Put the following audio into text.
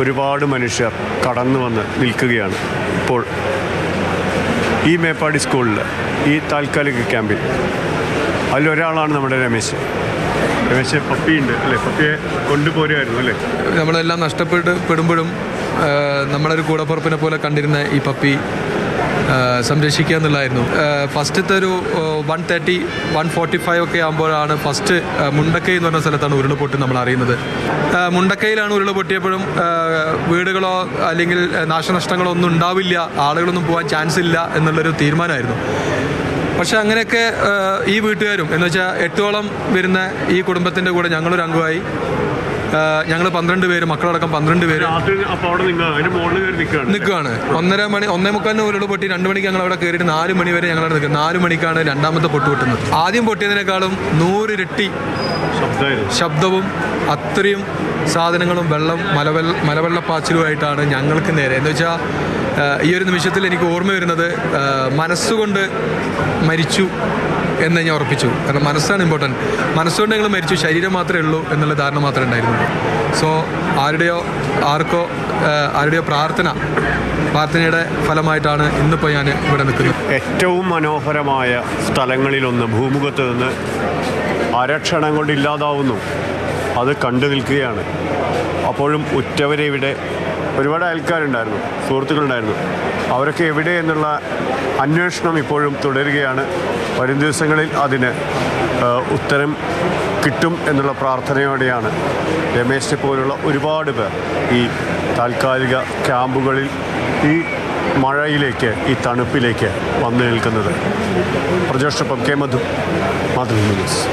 ഒരുപാട് മനുഷ്യർ കടന്നു വന്ന് നിൽക്കുകയാണ് ഇപ്പോൾ ഈ മേപ്പാടി സ്കൂളിൽ ഈ താൽക്കാലിക ക്യാമ്പിൽ. അതിലൊരാളാണ് നമ്മുടെ രമേശ്. പപ്പിയുണ്ട് അല്ലേ? പപ്പിയെ കൊണ്ടുപോരുമായിരുന്നു അല്ലേ? നമ്മളെല്ലാം നഷ്ടപ്പെടുമ്പോഴും നമ്മളൊരു കൂടപ്പുറപ്പിനെ പോലെ കണ്ടിരുന്ന ഈ പപ്പി സംരക്ഷിക്കുക എന്നുള്ളതായിരുന്നു. ഫസ്റ്റത്തെ ഒരു 130, 145 ഒക്കെ ആകുമ്പോഴാണ് ഫസ്റ്റ് മുണ്ടക്കൈ എന്ന് പറഞ്ഞ സ്ഥലത്താണ് ഉരുൾപൊട്ടി നമ്മൾ അറിയുന്നത്. മുണ്ടക്കൈയിലാണ് ഉരുൾ പൊട്ടിയപ്പോഴും വീടുകളോ അല്ലെങ്കിൽ നാശനഷ്ടങ്ങളോ ഒന്നും ഉണ്ടാവില്ല, ആളുകളൊന്നും പോകാൻ ചാൻസ് ഇല്ല എന്നുള്ളൊരു തീരുമാനമായിരുന്നു. പക്ഷെ അങ്ങനെയൊക്കെ ഈ വീട്ടുകാരും എന്ന് വെച്ചാൽ 8ഓളം വരുന്ന ഈ കുടുംബത്തിൻ്റെ കൂടെ ഞങ്ങളൊരു അംഗമായി. ഞങ്ങൾ 12 പേര്, മക്കളടക്കം 12 പേര് നിൽക്കുകയാണ്. 1:30 ഉരുൾ പൊട്ടി 2 മണിക്ക് ഞങ്ങൾ അവിടെ കയറിയിട്ട് 4 മണി വരെ ഞങ്ങളവിടെ നിൽക്കുക. 4 മണിക്കാണ് രണ്ടാമത്തെ പൊട്ട് പൊട്ടുന്നത്. ആദ്യം പൊട്ടിയതിനേക്കാളും 100 ഇരട്ടി ശബ്ദവും അത്രയും സാധനങ്ങളും മലവെള്ളപ്പാച്ചിലുമായിട്ടാണ് ഞങ്ങൾക്ക് നേരെ. എന്ന് വെച്ചാൽ ഈ ഒരു നിമിഷത്തിൽ എനിക്ക് ഓർമ്മ വരുന്നത് മനസ്സുകൊണ്ട് മരിച്ചു എന്ന് ഞാൻ ഉറപ്പിച്ചു. കാരണം മനസ്സാണ് ഇമ്പോർട്ടൻറ്റ്. മനസ്സുകൊണ്ട് ഞങ്ങൾ മരിച്ചു, ശരീരം മാത്രമേ ഉള്ളൂ എന്നുള്ള ധാരണ മാത്രമേ ഉണ്ടായിരുന്നുള്ളൂ. സോ ആരുടെയോ പ്രാർത്ഥനയുടെ ഫലമായിട്ടാണ് ഇന്നിപ്പോൾ ഞാൻ ഇവിടെ നിൽക്കുന്നത്. ഏറ്റവും മനോഹരമായ സ്ഥലങ്ങളിലൊന്ന് ഭൂമുഖത്ത് നിന്ന് അരക്ഷണം കൊണ്ട് ഇല്ലാതാവുന്നു. അത് കണ്ടു നിൽക്കുകയാണ്. അപ്പോഴും ഉറ്റവരെ ഇവിടെ ഒരുപാട് അയൽക്കാരുണ്ടായിരുന്നു, സുഹൃത്തുക്കളുണ്ടായിരുന്നു. അവരൊക്കെ എവിടെ എന്നുള്ള അന്വേഷണം ഇപ്പോഴും തുടരുകയാണ്. വരും ദിവസങ്ങളിൽ അതിന് ഉത്തരം കിട്ടും എന്നുള്ള പ്രാർത്ഥനയോടെയാണ് രമേശിനെ പോലുള്ള ഒരുപാട് പേർ ഈ താൽക്കാലിക ക്യാമ്പുകളിൽ ഈ മഴയിലേക്ക്, ഈ തണുപ്പിലേക്ക് വന്നു നിൽക്കുന്നത്. പ്രജോഷപ്പം കെ മധു, മാതൃഭൂമി ന്യൂസ്.